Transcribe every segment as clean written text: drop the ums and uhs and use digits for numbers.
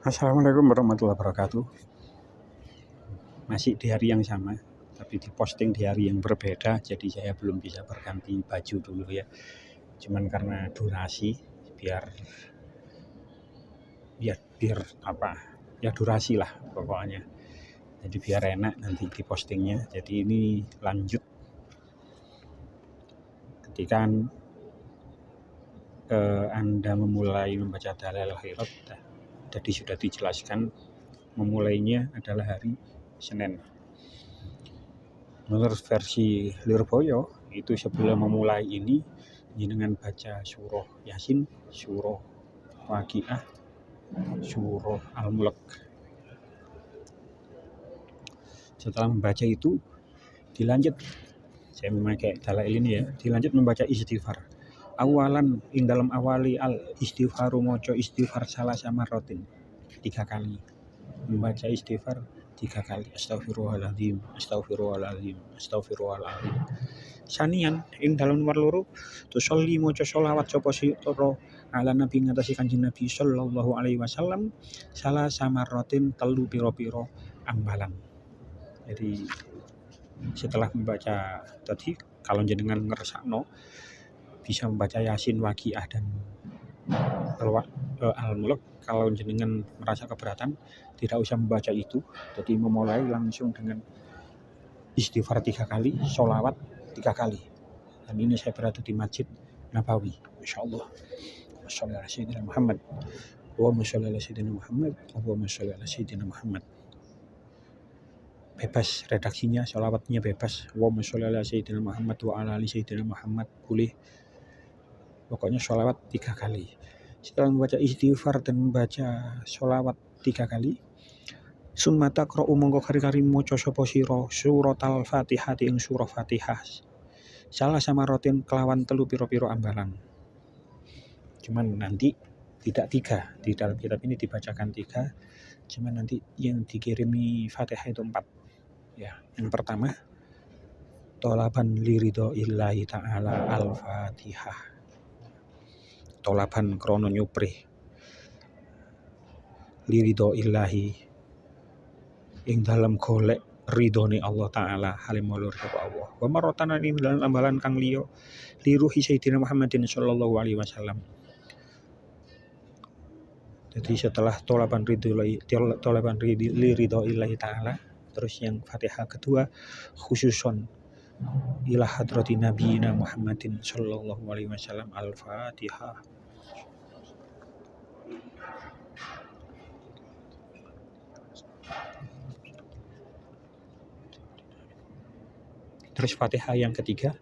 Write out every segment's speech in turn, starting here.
Assalamualaikum warahmatullahi wabarakatuh. Masih di hari yang sama, tapi diposting di hari yang berbeda. Jadi saya belum bisa berganti baju dulu ya. Cuman karena durasi, biar apa? Ya durasi lah pokoknya. Jadi biar enak nanti dipostingnya. Jadi ini lanjut. Ketika Anda memulai membaca Dalail Khairat, jadi sudah dijelaskan memulainya adalah hari Senin. Menurut versi Lirboyo itu sebelum memulai ini dengan baca surah Yasin, surah Waqiah, surah Al-Mulk. Setelah membaca itu dilanjut, saya memakai dalail ini ya, dilanjut membaca istighfar. Awalan ing dalam awali al istighfaru moco istighfar salah sama rotin 3 kali. Membaca istighfar 3 kali. Astagfirullahaladzim, astagfirullahaladzim, astagfirullahaladzim. Sanian ing dalam nomor loro tusolli maca sholawat sapa sira ala nabi ngatasi Kanjeng Nabi sallallahu alaihi wasallam salah samarotin telu pira-pira ambalan. Jadi setelah membaca tadi, kalau jenengan ngersakno bisa membaca Yasin, Waqiah dan Al-Mulk. Kalau jenengan merasa keberatan, tidak usah membaca itu. Jadi memulai langsung dengan istighfar 3 kali, sholawat 3 kali. Dan ini saya berada di Masjid Nabawi. Masyaallah. Wassallallahu ala sayyidina Muhammad. Allahumma shalli ala sayyidina Muhammad. Allahumma shalli ala sayyidina Muhammad. Bebas redaksinya, sholawatnya bebas. Allahumma shalli ala sayyidina Muhammad wa ala ali sayyidina Muhammad. Boleh. Pokoknya sholawat 3 kali. Setelah membaca istighfar dan membaca sholawat 3 kali, summa taqra'u mongko kari-kari maca sapa sira suratal Fatihah ing surah Fatihah. Salah sama rotin kelawan telu pira-pira ambalan. Cuman nanti tidak 3. Di dalam kitab ini dibacakan 3. Cuman nanti yang dikirimi Fatihah itu 4. Ya, yang pertama tolaban liridho illahi ta'ala al-Fatihah. Tolaban krono nyuprih liridho illahi ing dalam golek ridhone Allah Ta'ala halim mulur sapa Allah. Wa marotana ing dalam ambalan kang liya liruhi Sayyidina Muhammadin sallallahu alaihi wasallam. Jadi setelah tolaban ridho illahi Ta'ala, terus yang Fatihah kedua khususon ila hadrati nabiyina Muhammadin sallallahu alaihi wasallam al-Fatihah. Terus Fatihah yang ketiga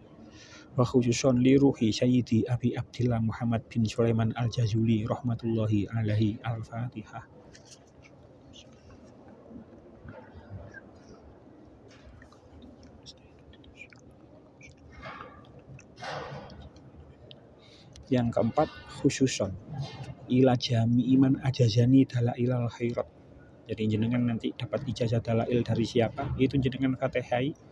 wa khususon li ruhi sayyidi Abi Abdillah Muhammad bin Sulaiman al-Jazuli rahmatullahi alaihi al-Fatihah. Yang keempat khususon ila jami iman ajazani dalailal khairat. Jadi jenengan nanti dapat ijazah dalail dari siapa? Itu jenengan Fatihah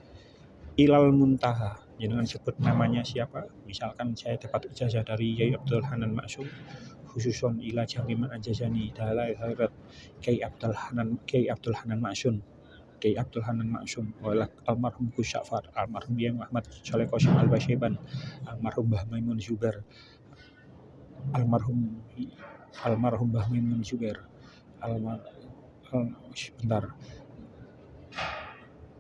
ilal muntaha. Jenengan sebut namanya siapa? Misalkan saya dapat ijazah dari Yai Abdul Hanan Maksum, khususon ila jami iman ajazani dalail khairat Kiai Abdul Hanan Maksum. Kiai Abdul Hanan Maksum, walak almarhum Gus Syafar, almarhum Yai Muhammad Shaleh Qasim Al-Basyeban, almarhum Mbah Maimun Zubair, almarhum Mbah Maimun Zubair, sebentar.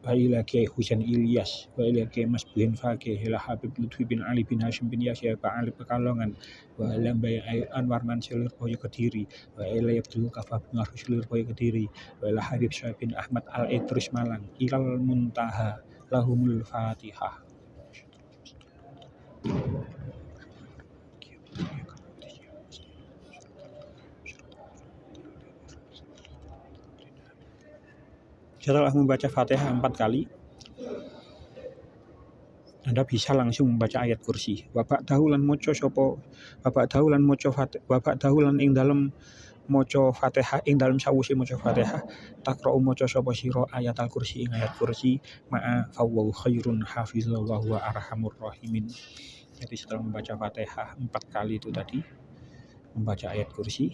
Wa ila Kiai Husain Ilyas, wa ila Kiai Mas bin Fakih, ila Habib Lutfi bin Ali bin Hashim bin Yahya Pak Ali Pekalongan, wa ila Mbak Anwar Mansur Lirboyo Kediri, wa ila Abdul Kafah bin Arus Lirboyo Kediri, wa ila Habib Syah bin Ahmad Al-Idris Malang, ilal muntaha lahumul Fatihah. Setelah membaca Fatihah 4 kali, Anda bisa langsung membaca ayat kursi. Bapak dahulan moco sopo, bapak dahulan ing dalam moco Fatihah, ing dalam sawusi moco Fatihah, takra'u moco sopo siro ayat al-kursi ing ayat kursi, ma'a fawwahu khairun hafizallahu wa huwa arhamur rahimin. Jadi setelah membaca Fatihah 4 kali itu tadi, membaca ayat kursi,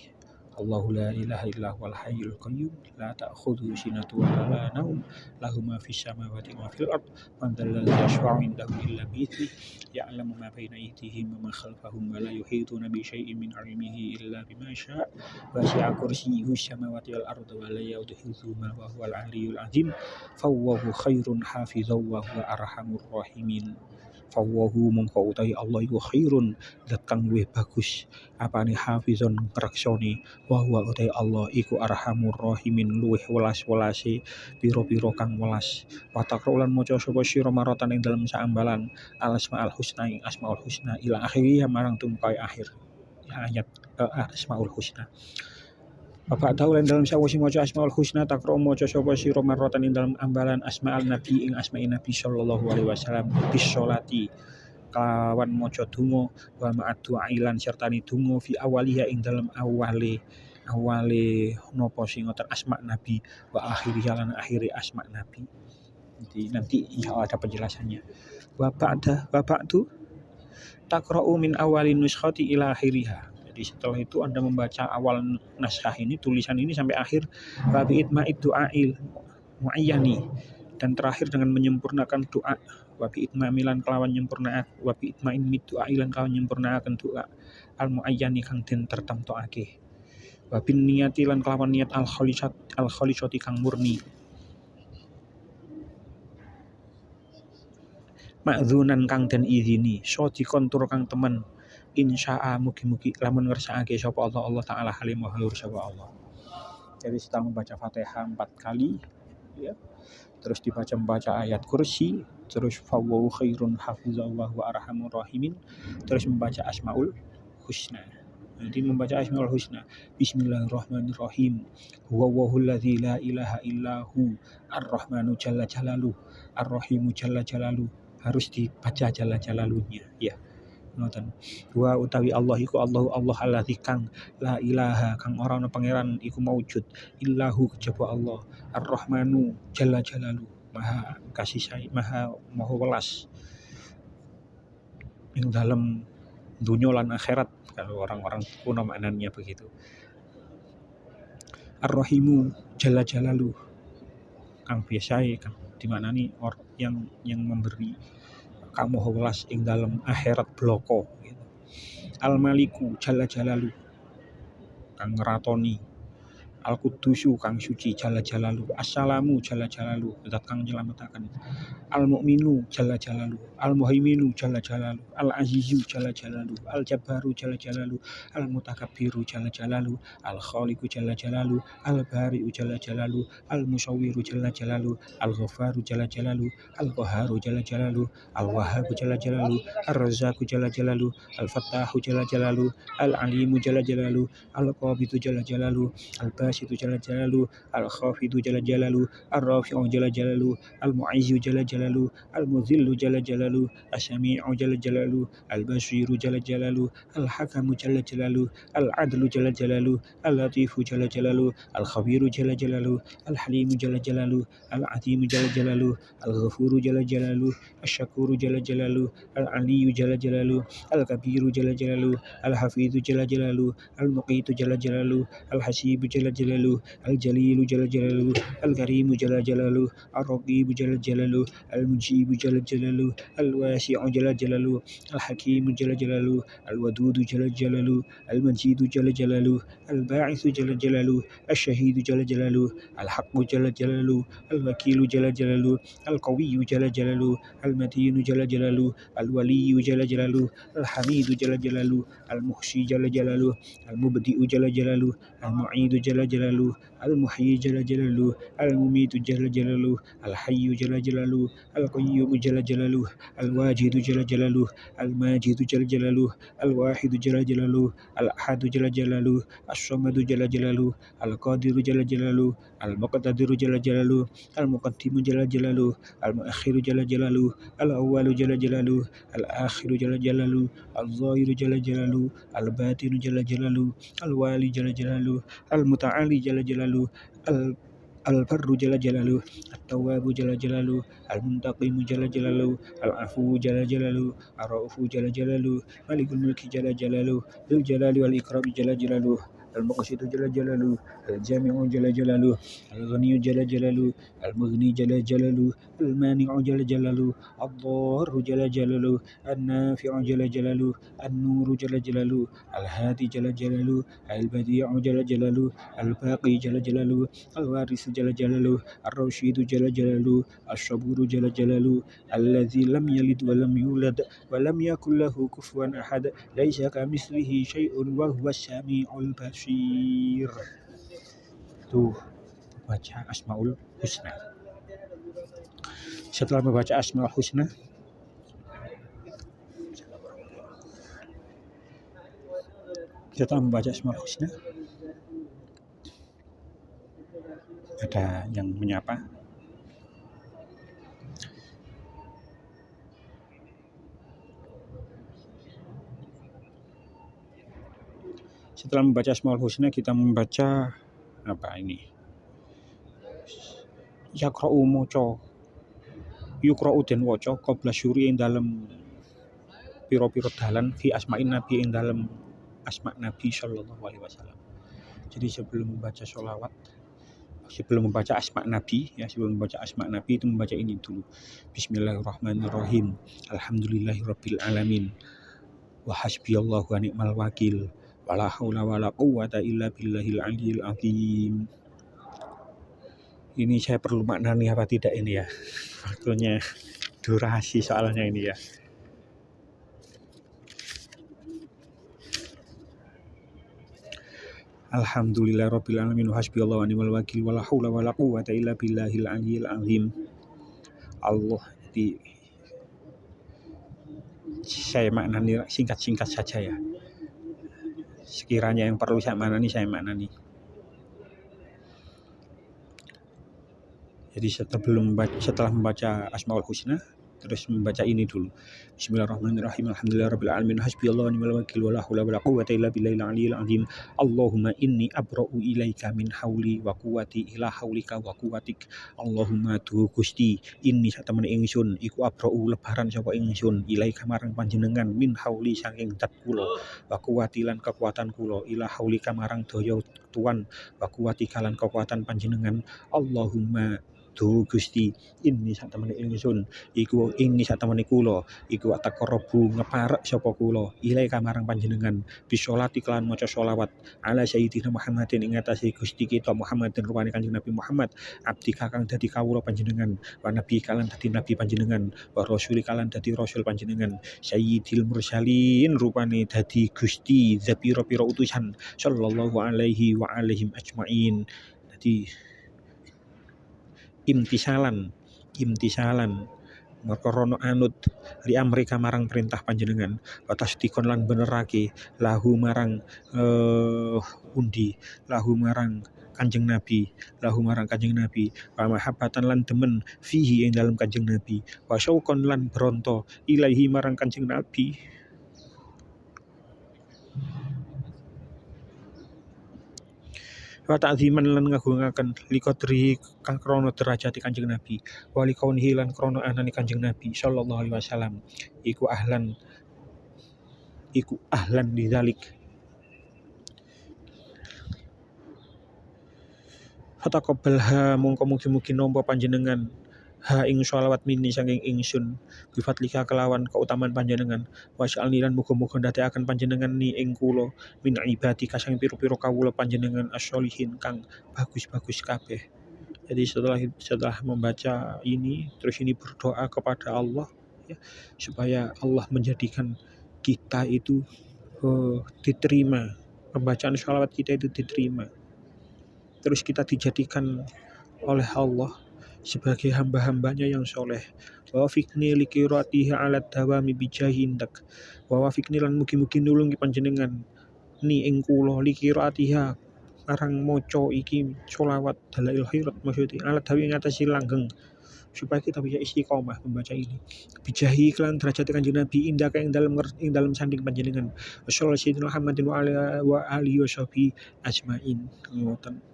Allahu la ilaha illa huwal hayyul qayyum la ta'khudhuhu sinatun wa la naum lahu ma fis samawati wa ma fil ard man dzal ladzi yashfa'u 'indahu illa bi'idznihi ya'lamu ma baina aydihim wa ma khalfahum wa la yuhituna bi syai'in min 'ilmihi illa bima syaa' wasi'a kursiyyuhu samawati wal arda wa la ya'uduhu hifdhuhuma wa huwal 'aliyyul 'azim fawwahu khairun hafizan wa huwa arhamur rahimin. Fawwahu mongko utawi Allah iku khairun zat kang luwih bagus apane hafizon ngreksoni wa huwa utawi Allah iku arhamur rahimin luwih welas-welase pira-pira kang welas wa taqra'ulan maca sapa sira maratan ing dalem saambalan al asmaul husna ing asmaul husna ila akhiri marang tumkai akhir ayat asmaul husna. Bapak tahu lan dalam sawise maca asmaul husna takro maca sapa sira maratan ing dalam ambalan asmaul nabi ing asma'i nabi sallallahu alaihi wasallam bis sholati kelawan maca donga wa ma'ad du'ailan sertane donga fi awaliha ing dalam awale napa sing ngoten asma nabi wa akhiri lan akhiri asma nabi. Nanti insyaallah ada penjelasannya. Bapak tuh takra'u min awalin nuskhati ila akhiriha. Jadi setelah itu Anda membaca awal naskah ini, tulisan ini sampai akhir babi itma'id du'ail muayyani dan terakhir dengan menyempurnakan doa wabi itmamilan kelawan nyempurnaan wabi itmain mid du'ailan kelawan nyempurnaaken doa al muayyani kang den tertamtokake wabin niyati lan kelawan niat al khalisati kang murni ma'dzunan kang den izini sodikon tur kang temen insya'a mugi-mugi lamun ngersakake sapa Allah taala halim mahlur sapa Allah. Jadi setelah membaca Fatihah 4 kali ya, terus membaca ayat kursi, terus fawwahu khairun hafizan wa huwa arhamur rahimin, terus membaca asmaul husna. Jadi membaca asmaul husna bismillahirrahmanirrahim huwallahul ladzi la ilaha illahu ar-rahmanu jalla jalaluhu ar-rahimu jalla jalaluhu, harus dibaca jalla jalaluhnya ya. Ngoten. Wa utawi Allah iku Allah alladzi kang la ilaha kang ora ana pangeran iku maujud illahu kejaba Allah ar-rahmanu jalla jalalu maha kasih sayang maha welas ing dalam dunya lan akhirat kalau orang-orang kuno maknanya begitu. Ar-rahimu jalla jalalu kang biasae kang dimaknani yang memberi kamu welas ing dalam akhirat bloko gitu. Al-Maliku jalla jalalu kang ngeratoni Al-Qudusu kang suci jalla jalalu As-Salamu jalla jalalu zat kang nyelametaken Al-Mu'minu jalla jalalu Al-Muhaiminu jalla jalalu Al-Azizu jalla jalalu Al-Jabbaru jalla jalalu Al-Mutakabbiru jalla jalalu Al-Khaliqu jalla jalalu Al-Bari'u jalla jalalu Al-Musawwiru jalla jalalu Al-Ghaffaru jalla jalalu Al-Qahharu jalla jalalu Al-Wahhabu jalla jalalu Ar-Razzaqu jalla jalalu Al-Fattahu jalla jalalu Al-Alimu jalla jalalu Al-Qabidu jalla jalalu Al-Basitu jalla jalalu Al-Khafidu jalla jalalu Ar-Rafi'u jalla jalalu Al-Mu'izzu jalla jalalu Al-Mudhillu jalla jalalu As-Sami'u jalla jalalu Al-Basiru jalla jalalu Al-Hakamu jalla jalalu Al-Adlu jalla jalalu Al-Latifu jalla jalalu Al-Khabiru jalla jalalu Al-Halimu jalla jalalu Al-Azimu jalla jalalu Al-Ghafuru jalla jalalu Asy-Syakuru jalla jalalu Al-Aliyyu jalla jalalu Al-Kabiru jalla jalalu Al-Hafizu jalla jalalu Al-Muqitu jalla jalalu Al-Hasibu jalla jalalu Al-Jalilu jalla jalalu Al-Karimu jalla jalalu Ar-Raqibu jalla jalalu Al-Mujibu jalla jalalu Al-Wasi'u jalla jalalu Al-Hakimu jalla jalalu Al-Wadudu jalla jalalu Al-Majidu jalla jalalu Al-Ba'itsu jalla jalalu Asy-Syahidu jalla jalalu Al-Haqqu jalla jalalu Al-Wakilu jalla jalalu Al-Qawiyyu jalla jalalu Al-Matinu jalla jalalu Al-Waliyyu jalla jalalu Al-Hamidu jalla jalalu Al-Muhsi jalla jalalu Al-Mubdi'u jalla jalalu Al-Mu'idu jalla jalalu Al-Muhyi jalla jalalu Al-Mumitu jalla jalalu Al-Hayyu jalla jalalu Al-Qayyumu jalla jalalu Al-Wajidu jalla jalalu Al-Majidu jalla jalalu Al-Wahidu jalla jalalu Al-Ahadu jalla jalalu As-Samadu jalla jalalu Al-Qadiru jalla jalalu Al-Muqtadiru jalla jalalu Al-Muqaddimu jalla jalalu Al-Muakhiru jalla jalalu Al-Awwalu jalla jalalu Al-Akhiru jalla jalalu Al-Zahiru jalla jalalu Al-Batinu jalla jalalu Al-Wali jalla jalalu Al-Muta'ali jalla jalalu Al-Barru jalla jalalu At-Tawwabu jalla jalalu Al-Muntaqimu jalla jalalu Al-Afu jalla jalalu Ar-Raufu jalla jalalu Malikul Mulki jalla jalalu Dzul Jalali wal Ikrami jalla jalalu Al-Muqsitu jalla jalaluhu, Al-Jami'u jalla jalaluhu, Al-Ghaniyyu jalla jalaluhu, Al-Mughni jalla jalaluhu, Al-Mani'u jalla jalaluhu, Ad-Dharru jalla jalaluhu, An-Nafi'u jalla jalaluhu, An-Nuru jalla jalaluhu, Al-Hadi jalla jalaluhu, Al-Badi'u jalla jalaluhu, Al-Baqi jalla jalaluhu, Al-Waris jalla jalaluhu, Ar-Rashidu jalla jalaluhu, Asy-Syaburu jalla jalaluhu, Allazi lam yalid wa lam yulad wa lam yakul lahu kufuwan ahad, laisa kamitslihi syai'un wa huwas samiul basir. Itu baca Asmaul Husna. Setelah membaca Asmaul Husna, ada yang menyapa. Setelah membaca Asmaul Husna, kita membaca apa ini? Yaqra'u moco, yuqra'u den waca qabla syuri ing dalem pira-pira dalan fi asma'in nabi ing dalem asma' Nabi sallallahu alaihi wasallam. Jadi sebelum membaca asma' Nabi, sebelum membaca asma' Nabi itu membaca ini dulu. Bismillahirrahmanirrahim. Alhamdulillahirabbil alamin. Wa hasbiyallahu wa ni'mal wakil. Wala haula wala quwwata illa billahil aliyil azim. Ini saya perlu maknani apa tidak ini ya? Waktunya durasi soalnya ini ya. Alhamdulillahirabbil alamin wa hasbiyallahu wa ni'mal wakil wala haula wala quwwata illa billahil aliyil azim. Allah di saya maknani singkat-singkat saja ya. Sekiranya yang perlu saya maknani, saya maknani. Jadi setelah membaca Asmaul Husna, terus membaca ini dulu. Bismillahirrahmanirrahim. Alhamdulillahirabbil alamin. Hasbiyallahu wa ni'mal wakil wala haula wala quwwata illa billahil aliyil azim. Allahumma inni abra'u ilaika min hauli wa quwwati ila haulika wa quwwatik. Allahumma tu Gusti, inni satemene ingsun iku abra'u lebaran sapa ingsun ilaika marang panjenengan min hauli saking dat kula wa quwwati lan kekuatan kula ila haulika marang daya tuan wa quwwati lan kekuatan panjenengan. Allahumma tu Gusti, inni satemene ingsun iku kula iku ataqarrabu ngeparek sapa kula ilaika marang panjenengan bisolati kelan maca sholawat ala sayyidina Muhammadin ing atase Gusti kita Muhammadin rupane Kanjeng Nabi Muhammad abdi kakang dadi kawula panjenengan wa nabi kalan dadi nabi panjenengan wa rasul kalan dadi rasul panjenengan sayyidil mursalin rupane dadi Gusti zapira-pira utusan sallallahu alaihi wa alaihim ajmain. Dadi imtisalan merkorono anut li amrika marang perintah panjenengan watas dikon lan benerake lahu marang lahu marang Kanjeng Nabi wa mahabbatan lan demen fihi ing dalam Kanjeng Nabi wa syauqon lan bronto ilahi marang Kanjeng Nabi. Wa ta'ziman lan ngagungaken liqadri kang krana derajate Kanjeng Nabi wa liqaunihi lan krana anane Kanjeng Nabi sallallahu alaihi wasallam iku ahlan lidzalik. Fataqabbalha mongko mugi-mugi nampa panjenengan ha ing sholawat mini saking ingsun bifadlika kelawan keutamaan panjenengan wasya'alni lan muga-muga ndadekaken panjenengan ni ing kula min ibadika sang pira-pira kawula panjenengan as-sholihin kang bagus-bagus kabeh. Jadi setelah membaca ini terus ini berdoa kepada Allah ya, supaya Allah menjadikan kita itu diterima, pembacaan sholawat kita itu diterima, terus kita dijadikan oleh Allah sebagai hamba-hambanya yang soleh. Wa wafiqni liqiraatiha ala dawami bijahi indak. Wa wafiqni lan mugi-mugi nulungi panjenengan ni ing kula liqiraatiha marang maca iki sholawat dalail khairat maksudnya ala dawi ing atase langgeng supaya kita bisa istiqomah membaca ini. Bijahi kelan derajat Kanjeng Nabi indak ing dalam sanding panjenengan. Sallallahu alaihi Muhammadin wa alihi washabihi ajmain. Ngoten.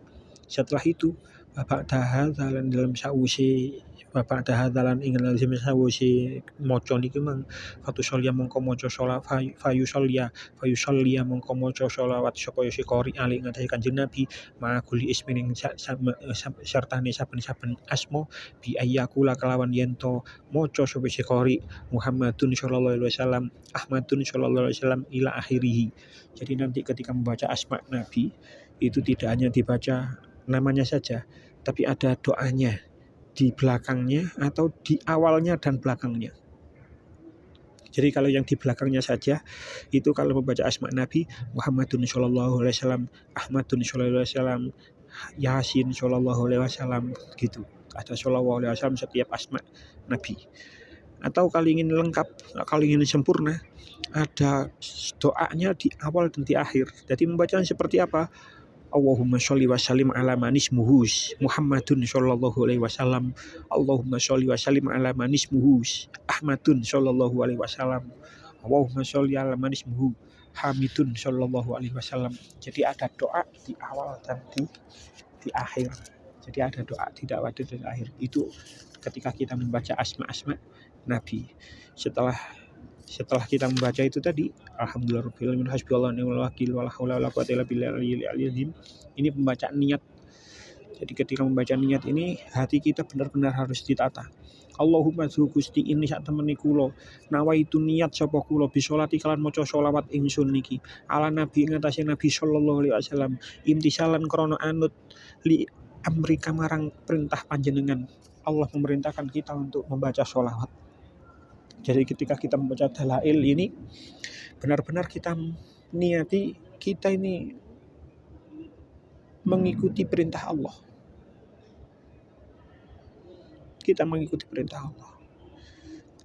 Setelah itu bapak dahalan dalam sawise bapak dahalan ing dalam sawise maca niki mang fatusholya mongko maca sholawat fayusolya mongko maca sholawat sapa si qori ali ngatasi Kanjeng Nabi ma'akuli ismin sertane saben-saben asma bi ayyakula kelawan yento maca sapa si qori Muhammadun sallallahu alaihi wasallam Ahmadun sallallahu alaihi wasallam ila akhirih. Jadi nanti ketika membaca asma Nabi itu tidak hanya dibaca namanya saja, tapi ada doanya di belakangnya atau di awalnya dan belakangnya. Jadi kalau yang di belakangnya saja itu kalau membaca asma Nabi Muhammadun sallallahu alaihi wasallam, Ahmadun sallallahu alaihi wasallam, Yasin sallallahu alaihi wasallam gitu. Ada sallallahu alaihi wasallam setiap asma Nabi. Atau kalau ingin lengkap, kalau ingin sempurna, ada doanya di awal dan di akhir. Jadi membacanya seperti apa? Allahumma sholli wa sallim ala man ismuhu Muhammadun sallallahu alaihi wasallam. Allahumma sholli wa sallim ala man ismuhu Ahmadun sallallahu alaihi wasallam. Allahumma sholli ala man ismuhu Hamidun sallallahu alaihi wasallam. Jadi ada doa di awal dan di akhir. Jadi ada doa tidak ada di akhir. Itu ketika kita membaca asma-asma Nabi. Setelah kita membaca itu tadi, alhamdulillahirabbil alamin hasbunallahu wa ni'mal wakil wala haula wala quwwata illa billahil aliyyil. Ini pembacaan niat. Jadi ketika membaca niat ini hati kita benar-benar harus ditata. Allahumma zu Gusti ini sak temeni kula nawaitu niat sapa kula bisolati kalan maca selawat ingsun niki ala nabi ngatasé Nabi sallallahu alaihi wasallam imtisalan krana anut li amrika marang perintah panjenengan. Allah memerintahkan kita untuk membaca sholawat. Jadi ketika kita membaca dalail ini benar-benar kita niati kita ini mengikuti perintah Allah. Kita mengikuti perintah Allah.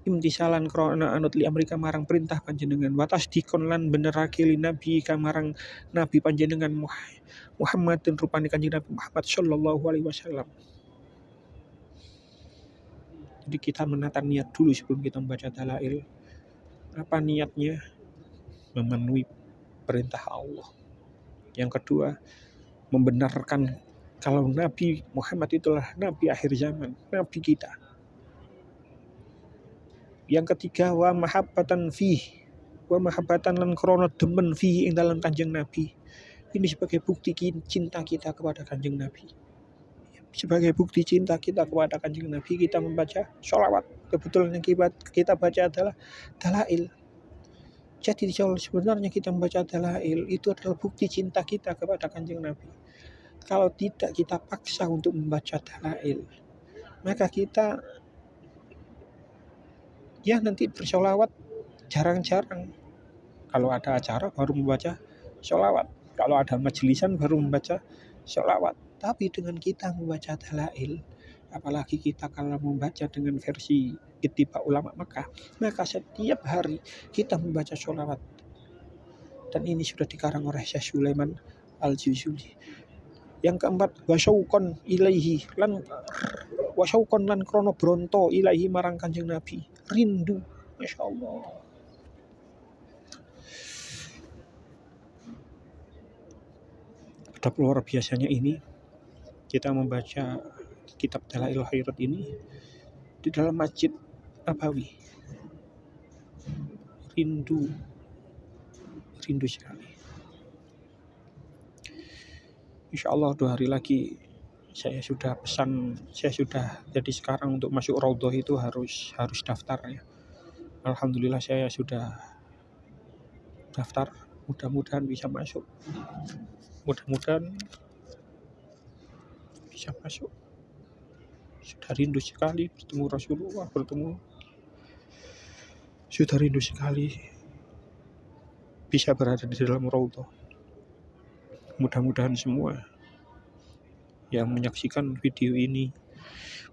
Imtisalan krana anut li amrika marang perintah panjenengan watas dikon lan benerake li nabi kamarang nabi panjenengan Muhammadin rupane Kanjeng Nabi Muhammad sallallahu alaihi wasallam. Jadi kita menata niat dulu sebelum kita membaca dalail. Apa niatnya? Memenuhi perintah Allah. Yang kedua, membenarkan kalau Nabi Muhammad itulah Nabi akhir zaman, Nabi kita. Yang ketiga, wa mahabbatan lan krana demen fi ing dalam Kanjeng Nabi. Ini sebagai bukti cinta kita kepada Kanjeng Nabi. Sebagai bukti cinta kita kepada Kanjeng Nabi, kita membaca sholawat. Kebetulan yang kita baca adalah dalail. Jadi sebenarnya kita membaca dalail itu adalah bukti cinta kita kepada Kanjeng Nabi. Kalau tidak kita paksa untuk membaca dalail, maka kita ya nanti bersholawat jarang-jarang. Kalau ada acara baru membaca sholawat. Kalau ada majelisan baru membaca sholawat. Tapi dengan kita membaca dalail, apalagi kita kalau membaca dengan versi Ittiba Ulama Mekah, maka setiap hari kita membaca sholawat. Dan ini sudah dikarang oleh Syekh Sulaiman Al-Juzuli. Yang keempat, wasyauqon lan krono bronto ilaihi marang Kanjeng Nabi. Rindu, Masya Allah. Betapa luar biasanya ini kita membaca kitab Dalail Khairat ini di dalam Masjid Nabawi. Rindu sekali. Insya Allah 2 hari lagi saya sudah jadi sekarang untuk masuk Raudhah itu harus daftar ya. Alhamdulillah saya sudah daftar, mudah-mudahan bisa masuk. Bisa masuk. Sudah rindu sekali bertemu Rasulullah, sudah rindu sekali bisa berada di dalam Raudhah. Mudah-mudahan semua yang menyaksikan video ini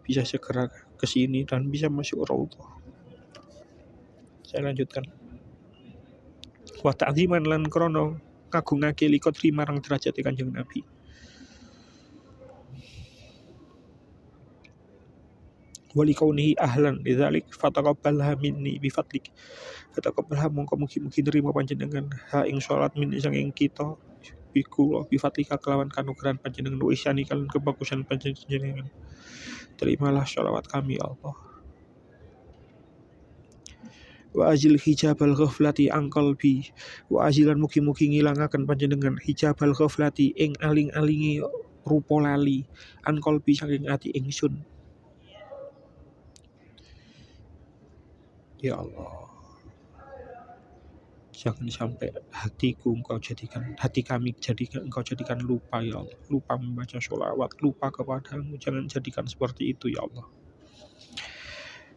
bisa segera ke sini dan bisa masuk Raudhah. Saya lanjutkan. Wa ta'ziman lan krono ngagungake liqadri marang derajat Kanjeng Nabi. Wali kaunihi ahlan lidzalik fataqabbalha minni bi fadlik. Fataqabbalha mongko mugi-mugi nerima panjenengan ha ing salat min sanging kita bikulo bifatika kelawan kanugrahan panjenengan wa isyani kalian kebagusan panjenengan. Terimalah sholawat kami ya Allah. Wa azil hijabal ghaflati an qalbi wa azilan mugi-mugi ngilangaken panjenengan hijabal ghaflati ing aling-alingi rupa lali an qalbi saking ati ingsun. Ya Allah, jangan sampai hati kami engkau jadikan lupa ya Allah, lupa membaca sholawat, lupa kepadamu. Jangan jadikan seperti itu ya Allah.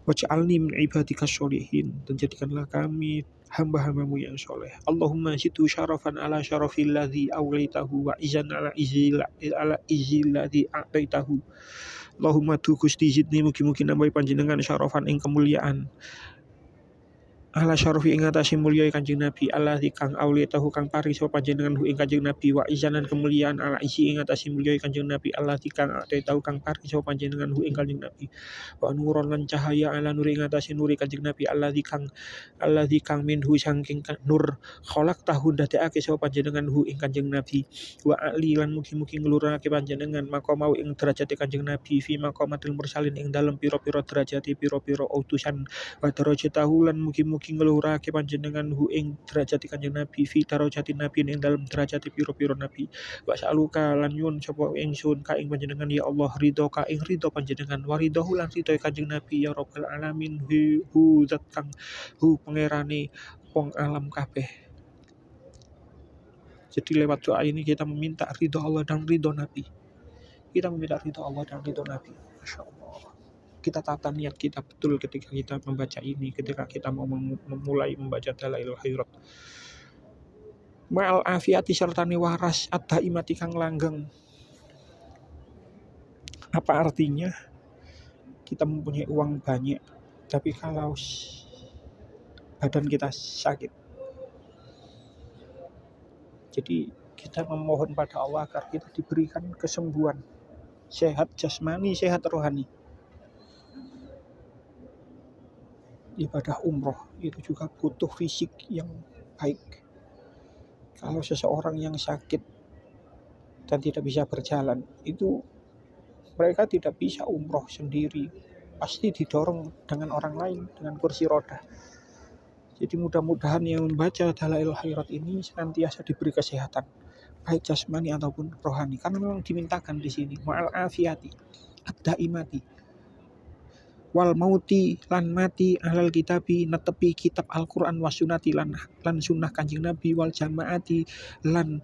Waj'alni min ibadika sholihin, dan jadikanlah kami hamba-hambamu yang soleh. Allahumma zidu syarafan ala syarafil ladzi awlaitahu wa izan ala izil ladzi a'taitahu. Allahumma tu Gusti zidni mugi-mugi nambahi panjenengan syarafan ing kemuliaan ala syarafi ing atase mulya Kanjeng Nabi alladzi kang awlitahu kang paring sapa panjenengan ing Kanjeng Nabi wa izanan kemuliaan ala isi ing atase mulya Kanjeng Nabi alladzi kang ataitahu kang paring sapa panjenengan ing Kanjeng Nabi wa nuron lan cahaya ala nuri ing atase nuri Kanjeng Nabi alladzi kang minhu saking nur kholak tahu ndadekake sapa panjenengan ing Kanjeng Nabi wa ali lan mugi-mugi nglurake panjenengan maqamau ing derajate Kanjeng Nabi fi maqamatil mursalin ing dalem pira-pira derajate pira-pira utusan wa darajatahu lan mugi-mugi ngeluhurake panjenengan ing derajat Kanjeng Nabi fi darajati nabi ing dalam derajat pira-pira nabi wa saluka lan nyuwun sapa ingsun ka ing panjenengan ya Allah ridho ka ing ridho panjenengan wa ridho lan ridho Kanjeng Nabi ya Rabbal alamin hu zat kang hu pangerane wong alam kabeh. Jadi lewat doa ini kita meminta ridho Allah dan ridho Nabi. Kita meminta ridho Allah dan ridho Nabi. Masya Allah. Kita tata niat kita betul ketika kita membaca ini, ketika kita mau memulai membaca Dalailul Khairat. Ma'al afiati sertane waras ad-daimati kang langgeng. Apa artinya? Kita mempunyai uang banyak, tapi kalau badan kita sakit. Jadi kita memohon pada Allah agar kita diberikan kesembuhan, sehat jasmani, sehat rohani. Ibadah umroh itu juga butuh fisik yang baik. Kalau seseorang yang sakit dan tidak bisa berjalan, itu mereka tidak bisa umroh sendiri, pasti didorong dengan orang lain dengan kursi roda. Jadi mudah-mudahan yang membaca Dalailul Khairat ini senantiasa diberi kesehatan, baik jasmani ataupun rohani, karena memang dimintakan di sini ma'al afiyati ad-daimati wal mauti lan mati alal kitabi netepi kitab Al-Qur'an wa sunnati lan sunnah Kanjeng Nabi wal jamaati lan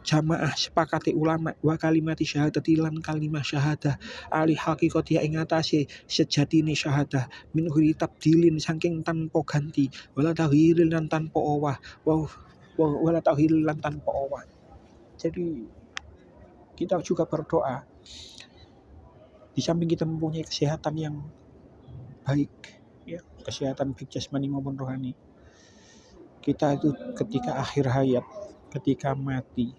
jamaah sepakati ulama wa kalimati syahadati lan kalimah syahadah ali hakikati ing atase sejatine syahadah min huri tabdilin saking tanpa ganti wala tahwilin lan tanpa owah wala tahwilin lan tanpa owah. Jadi kita juga berdoa di samping kita mempunyai kesehatan yang baik, ya, kesehatan baik jasmani maupun rohani, kita itu ketika akhir hayat, ketika mati,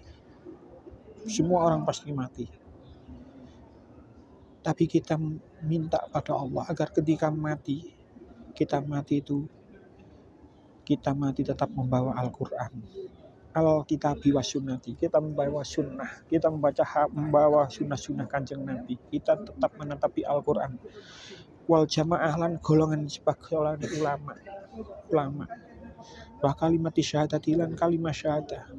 semua orang pasti mati. Tapi kita minta pada Allah agar ketika mati, kita mati tetap membawa Al-Qur'an. Al-Kitabi wa sunnati, kita membawa sunnah, kita membawa sunnah-sunnah Kanjeng Nabi, kita tetap menetapi Al-Quran wal jamaah lan golongan sebagai ulama wa kalimati syahadati lan kalimah syahadah.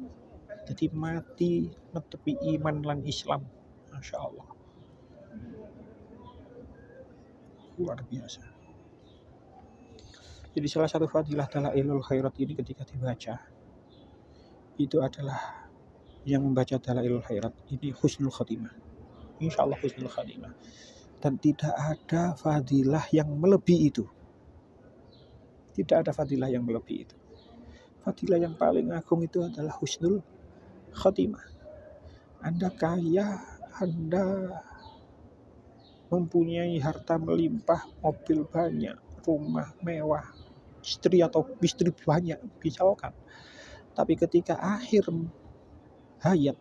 Jadi mati menepi iman lan Islam. Masya Allah, luar biasa. Jadi salah satu fadilah Dalailul Khairat ini ketika dibaca itu adalah yang membaca Dalailul Khairat ini husnul khatimah, insya Allah husnul khatimah, dan tidak ada fadilah yang melebihi itu. Tidak ada fadilah yang melebihi itu. Fadilah yang paling agung itu adalah husnul khatimah. Anda kaya, Anda mempunyai harta melimpah, mobil banyak, rumah mewah, istri banyak misalkan, tapi ketika akhir hayat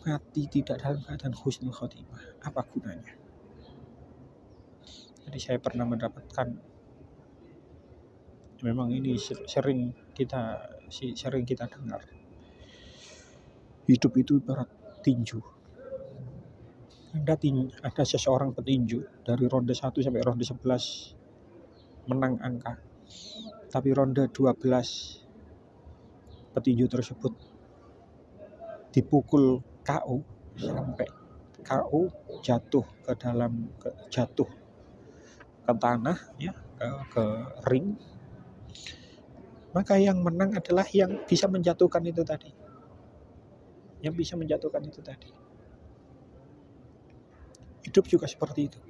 mati tidak dalam keadaan husnul khotimah, apa gunanya? Jadi saya pernah mendapatkan, memang ini sering kita dengar, Hidup itu ibarat tinju. Ada seseorang petinju dari ronde 1 sampai ronde 11 menang angka. Tapi ronde 12 petinju tersebut dipukul KO sampai KO, jatuh ke tanah ya, ke ring. Maka yang menang adalah yang bisa menjatuhkan itu tadi. Hidup juga seperti itu.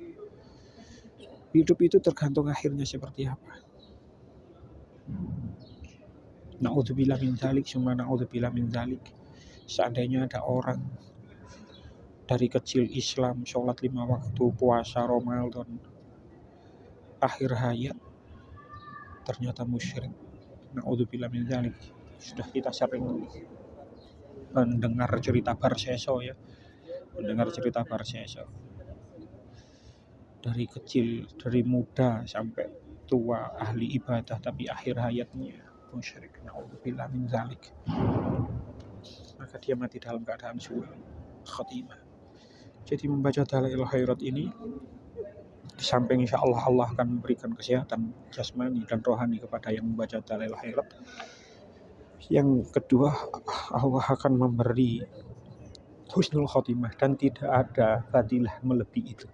Hidup itu tergantung akhirnya seperti apa. Na'udzubillah min dzalik, summa na'udzubillah min dzalik. Seandainya ada orang dari kecil Islam, sholat 5 waktu, puasa Ramadan, akhir hayat ternyata musyrik. Na'udzubillah min dzalik. Sudah kita sering mendengar cerita Barseso ya. Dari kecil, dari muda sampai tua, ahli ibadah, tapi akhir hayatnya musyrik. Na'udzubillah min dzalik. Maka dia mati dalam keadaan su'ul khatimah. Jadi membaca Dalail Khairat ini, di samping insya Allah Allah akan memberikan kesehatan jasmani dan rohani kepada yang membaca Dalail Khairat. Yang kedua, Allah akan memberi husnul khotimah dan tidak ada fadilah melebihi itu.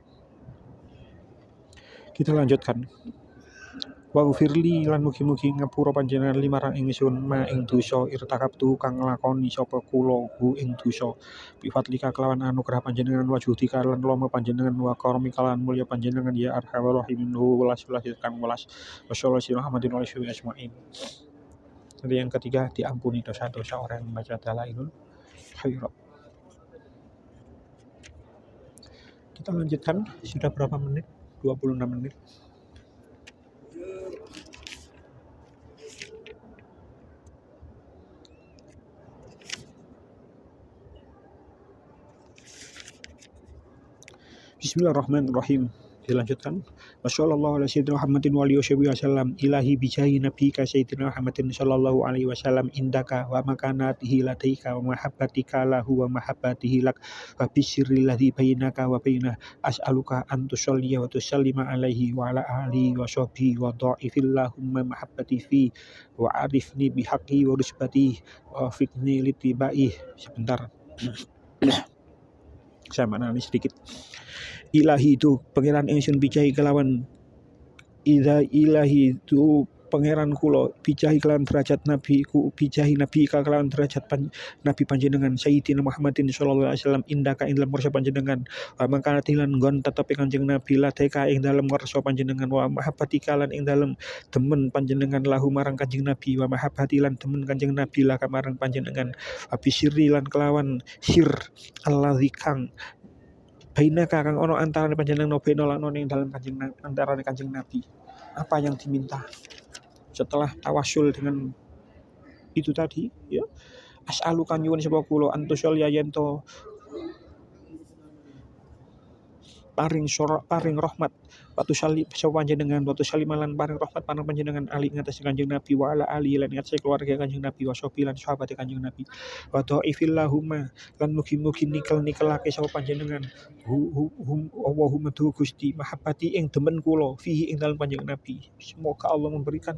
Kita lanjutkan. Wa ufirli lan mugi-mugi ngapura panjenengan limarang ingsun ma ing dosa irtakabtu kang nglakoni sapa kula hu ing dosa bi fadlika kelawan anugerah panjenengan wa juhdika lan lama panjenengan wa karami kalan mulya panjenengan ya arhamar rahimin welas kang welas wassallallahu Muhammadin wa alihi ajmain. Jadi yang ketiga, diampuni dosa-dosa orang yang membaca Dalailul Khairat. Kita lanjutkan, sudah berapa menit? 26 menit. Bismillahirrahmanirrahim. Dilanjutkan. Wassallallahu ala sayyidina Muhammadin wa alihi wasallam. Ilahi bijahi nabika sayyidina Muhammadin sallallahu alaihi wasallam indaka wa makanatihi ladaika wa mahabbatika lahu wa mahabbatihi lak wa bisirri ladhi bainaka wa bainah as'aluka an tusalliya wa tusallima alaihi wa ala alihi wa sahbihi wa dha'ifillahumma mahabbati fi wa arifni bihaqqi wa rusbati wa fikni litibai. Sebentar. Saya maknani sedikit. Ilahi itu pangeran ingsun bijahi kelawan ilahi itu pangeran kula bijahi kelawan derajat nabi ku bijahi nabi kelawan derajat nabi panjenengan sayyidina Muhammadin sallallahu alaihi wasallam indaka ing dalem ngarsa panjenengan wa mangkanati lan nggon tetepi kanjeng nabi ladeka ing dalem ngarsa panjenengan wa mahabbati lan ing dalem demen panjenengan lahu marang kanjeng nabi wa mahabbati lan demen kanjeng nabi lah marang panjenengan wa bisirri lan kelawan sir alladzi kang bainaka kang ono antarané panjenengan nobeno lan ono ing dalem antarané kanjeng nabi. Apa yang diminta setelah tawasul dengan itu tadi ya, as'alukan nyuwun sapa kula antusol ya yento paring rahmat watu salib sapa panjenengan watu salimalan paring rahmat panang panjenengan ali ing atas kanjeng nabi wa ala ali lan ing atas keluarga kanjeng nabi wa sahbi lan sahabat kanjeng nabi wa dhaifillahumma lan mugi-mugi nikelake sapa panjenengan Allahumma tu Gusti mahabbati ing demen kula fihi ing dalem kanjeng nabi. Semoga Allah memberikan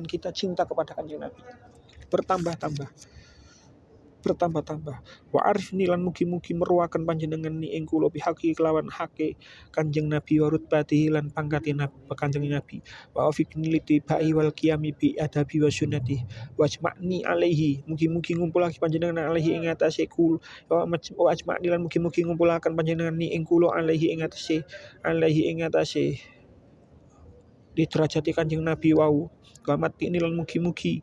kita cinta kepada kanjeng nabi bertambah-tambah wa arifni lan mugi-mugi meruakan panjenengan ni ing kula bihaqi kelawan hake kanjeng nabi wa rutbatihi lan pangkati kanjeng nabi wa afiqni litibai wal qiyami bi adabi wa sunnati wa ajma'ni alaihi mugi-mugi ngumpulake panjenengan alaihi ing atase kul wa ajma'ni lan mugi-mugi ngumpulaken panjenengan ni ing kula alaihi ing atase di derajat kanjeng nabi wau wa mati lan mugi-mugi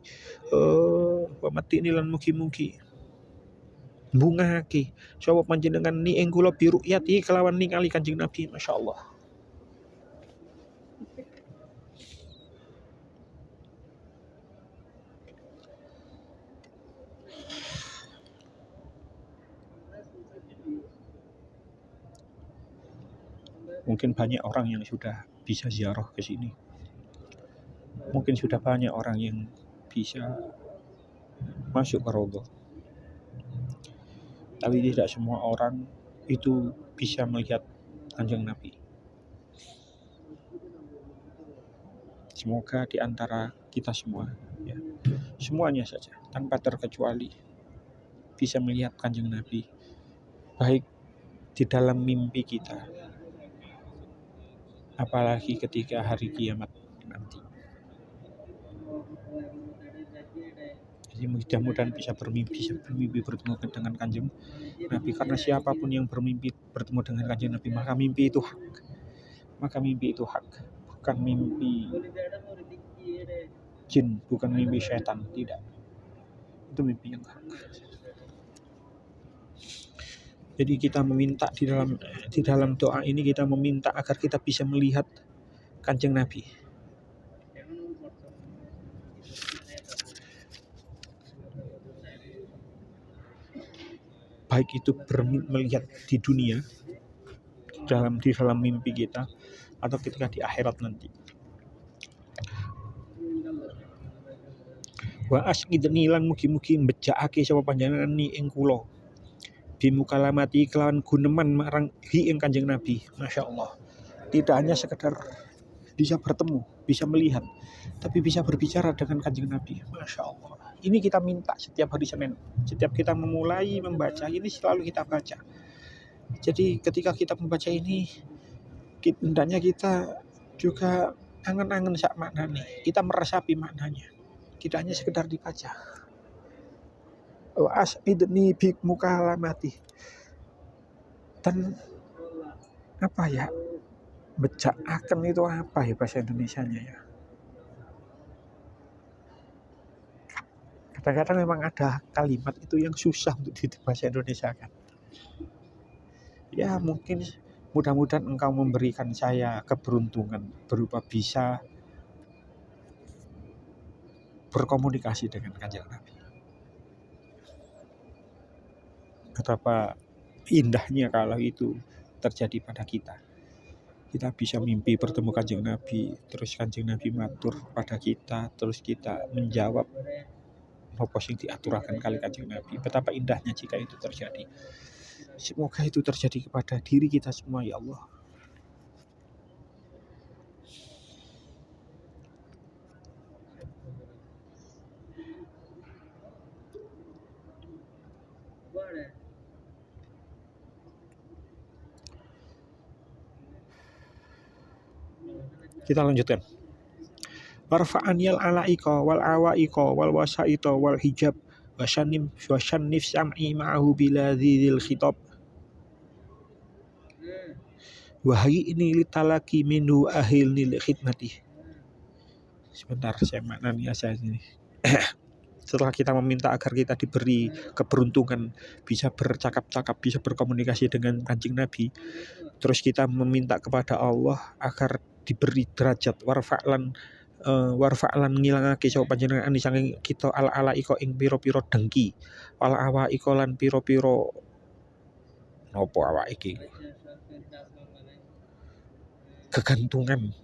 bungake sapa panjenengan ni ing kula biru'yati kelawan ningali kanjeng nabi. Masyaallah. Mungkin banyak orang yang sudah bisa ziarah ke sini. Mungkin sudah banyak orang yang bisa masuk ke Raudhah. Tapi tidak semua orang itu bisa melihat Kanjeng Nabi. Semoga di antara kita semua, ya, semuanya saja tanpa terkecuali bisa melihat Kanjeng Nabi, baik di dalam mimpi kita, apalagi ketika hari kiamat nanti. Jadi mudah-mudahan bisa bermimpi bertemu dengan Kanjeng Nabi, karena siapapun yang bermimpi bertemu dengan Kanjeng Nabi, maka mimpi itu hak. Bukan mimpi jin, bukan mimpi setan, tidak. Itu mimpi yang hak. Jadi kita meminta di dalam doa ini, kita meminta agar kita bisa melihat Kanjeng Nabi. Baik itu melihat di dunia, di dalam mimpi kita, atau ketika di akhirat nanti. Wa asqidni lan mugi-mugi mbejakake sapa panjenengan ni ing kula bimukalamati kelawan guneman marang hi ing Kanjeng Nabi. Masya Allah, tidak hanya sekedar bisa bertemu, bisa melihat, tapi bisa berbicara dengan Kanjeng Nabi. Masya Allah, ini kita minta setiap hari Senin, setiap kita memulai membaca ini selalu kita baca. Jadi ketika kita membaca ini, hendaknya kita juga angen-angen sak maknanya, kita meresapi maknanya, tidak hanya sekedar dibaca. Wa as'idni bi mukalamati. Dan apa ya, bejakaken itu apa ya bahasa Indonesianya ya? Kadang-kadang memang ada kalimat itu yang susah untuk dibahasa Indonesia kan. Ya mungkin mudah-mudahan engkau memberikan saya keberuntungan berupa bisa berkomunikasi dengan Kanjeng Nabi. Betapa indahnya kalau itu terjadi pada kita. Kita bisa mimpi bertemu Kanjeng Nabi, terus Kanjeng Nabi matur pada kita, terus kita menjawab apa sing diaturaken kali Kanjeng Nabi. Betapa indahnya jika itu terjadi. Semoga itu terjadi kepada diri kita semua, ya Allah. Kita lanjutkan. Warfa'aniyal alaika wal awaika wal wasaita wal hijab wasyannif sam'i ma'ahu bila dzil khitab. Wahai ini litalaki minhu ahilni li khidmati. Sebentar, saya maknani aja ini. Setelah kita meminta agar kita diberi keberuntungan bisa bercakap-cakap, bisa berkomunikasi dengan Kanjeng Nabi, terus kita meminta kepada Allah agar diberi derajat warfa'lan ngilangake sapa panjenengan ani saking kita ala iko ing pira-pira dengki, wal awa iko lan pira-pira napa awak iki kegantungan,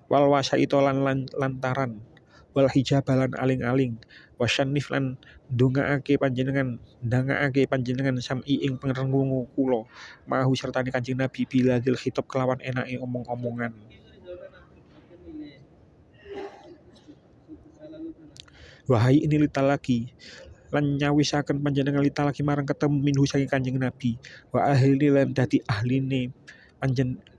wal wasaito lan lantaran, wal hijabalan aling-aling, wasyannif lan ndongaake panjenengan sami ing pangrungu kula mahu sertane Kanjeng Nabi bila dzil khitab kelawan enake omong-omongan. Wahai ini litalaki lan nyawisaken panjenengan litalaki marang ketemu minhu saking Kanjeng Nabi, wa ahli lan dadi ahline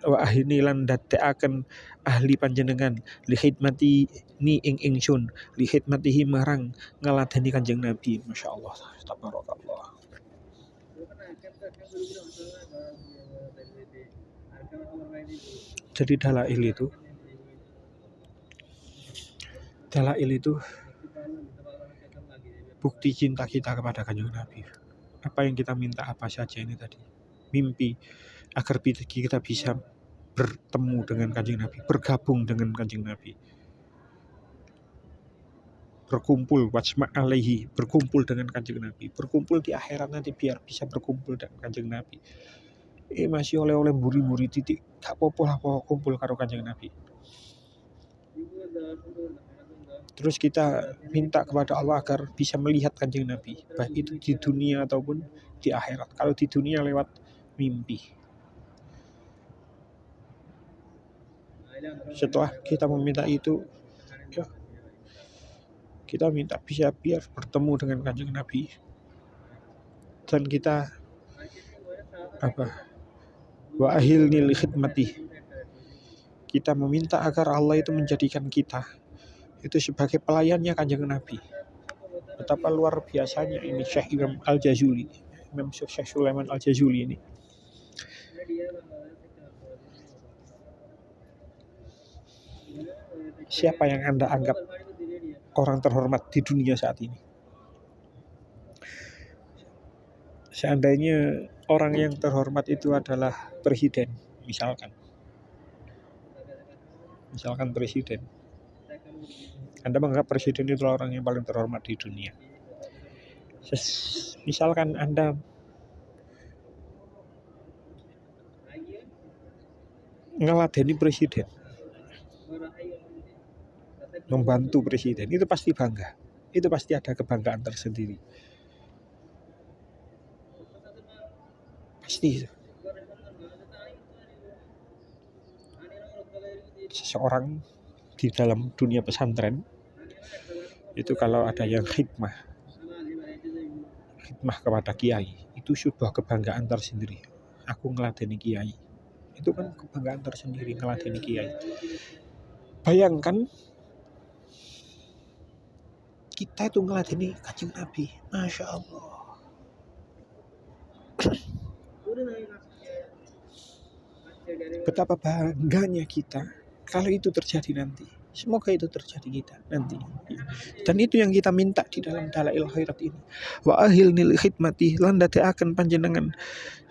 wa ahli lan dadekaken ahli panjenengan li khidmati ni ing ingsun li khidmatihi marang ngaladeni Kanjeng Nabi. Masya Allah, tabarakallah. Jadi dalail itu bukti cinta kita kepada Kanjeng Nabi. Apa yang kita minta apa saja ini tadi, mimpi agar kita bisa bertemu dengan Kanjeng Nabi, bergabung dengan Kanjeng Nabi, berkumpul wajma alaihi, berkumpul dengan Kanjeng Nabi, berkumpul di akhirat nanti biar bisa berkumpul dengan Kanjeng Nabi. Masih oleh buri-buri titik gak apa-apa lah kumpul karo Kanjeng Nabi. Terus kita minta kepada Allah agar bisa melihat Kanjeng Nabi, baik itu di dunia ataupun di akhirat. Kalau di dunia lewat mimpi. Setelah kita meminta itu, ya, kita minta bisa biar bertemu dengan Kanjeng Nabi, dan kita wa ahilni li khidmati. Kita meminta agar Allah itu menjadikan kita itu sebagai pelayannya Kanjeng Nabi. Betapa luar biasanya ini Syekh Imam Al-Jazuli, Imam Syekh Sulaiman Al-Jazuli ini. Siapa yang Anda anggap orang terhormat di dunia saat ini? Seandainya orang yang terhormat itu adalah presiden, misalkan presiden. Anda menganggap presiden itu orang yang paling terhormat di dunia. Misalkan Anda ngeladeni presiden, membantu presiden, itu pasti bangga. Itu pasti ada kebanggaan tersendiri. Pasti. Seseorang di dalam dunia pesantren itu kalau ada yang khidmah kepada kiai, itu sebuah kebanggaan tersendiri. Aku ngeladeni kiai, itu kan kebanggaan tersendiri, ngeladeni kiai. Bayangkan kita itu ngeladeni Kanjeng Nabi, Masya Allah. Betapa bangganya kita kalau itu terjadi nanti. Semoga itu terjadi kita nanti. Dan itu yang kita minta di dalam dalail khairat ini. Wa ahilni li khidmati, lan dadekaken panjenengan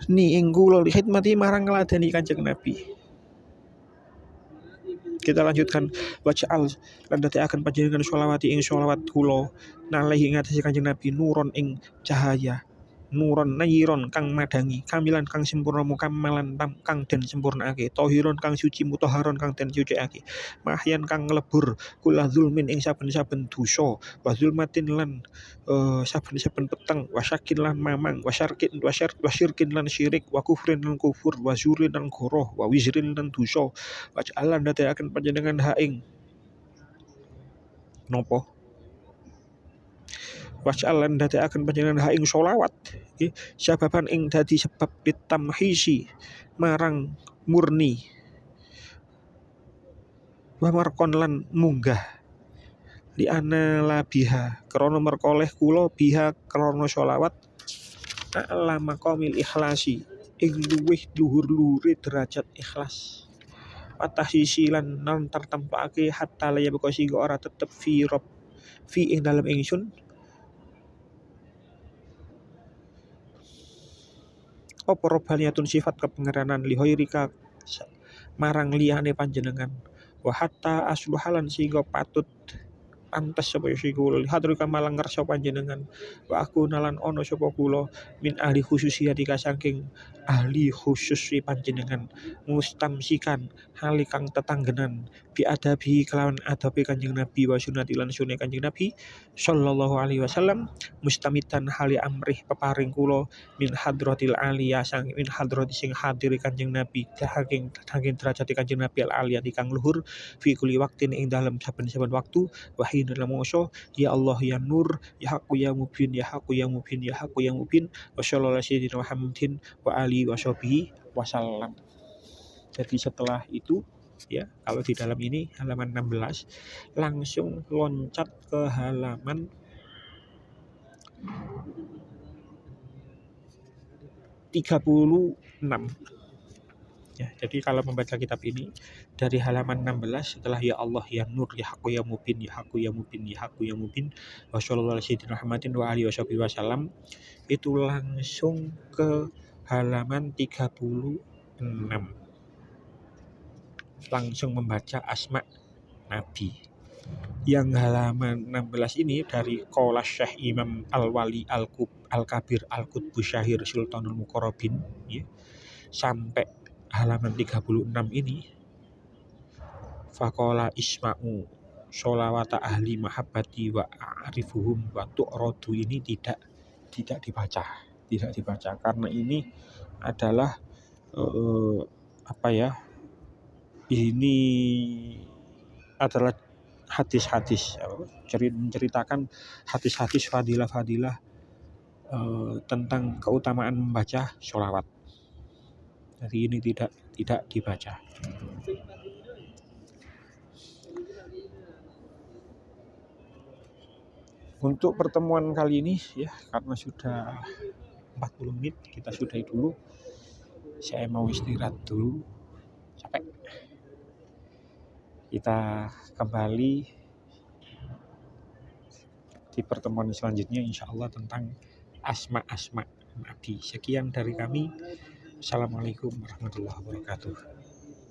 ni ing kula li khidmati marang ngladeni Kanjeng Nabi. Kita lanjutkan, waj'al lan dadekaken panjenengan sholawati ing sholawat kula nalehi ing atase Kanjeng Nabi nuron ing cahaya, nuron nayiron kang madangi, kamilan kang sempurna, mukamalan kang den sempurnakake, tohiron kang suci, mutahharon kang den sucikake, mahyan kang nglebur kula zulmin ing saben-saben dosa, wa zulmatin lan saben-saben peteng, wasyakin lan mamang, wasyirkin lan syirik, wa kufrin lan kufur, wa zurin lan goroh, wa wizrin lan dosa, waj'alan dadekaken panjenengan ha ing nopo waj'alan dadekaken panjenengan ha ing sholawat sababan ing dadi sebab ditamhisi marang murni wa markon lan munggah li ana labiha krana merkoleh kula biha krana sholawat a'la maqamil ikhlasi ing luwih luhur-luhure derajat ikhlas, watahisi lan tertempake hatta laya beko sing ora tetep fi ing dalem ingsun apa robaniyatun sifat kepengeranan lihoirika marang liyane panjenengan, wa hatta asluhalan sehingga patut pantes sapa kula hadrika malang ngarsa panjenengan, wa aku nalan ono sapa kula min ahli khususiyati saking ahli khusus panjenengan, mustamsikan hali kang tetanggenan bi adabi kelawan adabe Kanjeng Nabi wa sunnati lan sunah Kanjeng Nabi sallallahu alaihi wasallam, mustamitan hali amrih peparing kula min hadratil aliyah sang min hadrati sing hadiri Kanjeng Nabi saking derajat Kanjeng Nabi al aliyah kang luhur fi kulli waqtin ing dalem saben-saben waktu wahina lamoso ya Allah ya nur ya haqu ya mubin ya haqu ya mubin ya haqu ya mubin wa sallallahu alaihi Muhammadin wa ali wa sahbihi wasallam. Jadi setelah itu ya, kalau di dalam ini halaman 16 langsung loncat ke halaman 36 ya. Jadi kalau membaca kitab ini dari halaman 16 setelah ya Allah ya nur ya haqu ya mubin ya haqu ya mubin ya haqu ya mubin wa sallallahu alaihi Muhammadin wa alihi wasallam, itu langsung ke halaman 36 langsung membaca asma Nabi. Yang halaman 16 ini dari Qala Syekh Imam Al-Wali Al-Kabir Al-Qutbu Syahir Sultanul Muqarrabin ya, sampai halaman 36 ini faqala isma'u sholawata ahli mahabbati wa a'rifuhum wa tu'radu ini tidak dibaca karena ini adalah ini adalah hadis-hadis menceritakan hadis-hadis fadilah-fadilah tentang keutamaan membaca sholawat. Jadi ini tidak dibaca. Untuk pertemuan kali ini ya, karena sudah 40 menit kita sudahi dulu. Saya mau istirahat dulu, capek. Kita kembali di pertemuan selanjutnya insya Allah tentang asma-asma Nabi. Sekian dari kami. Assalamualaikum warahmatullahi wabarakatuh.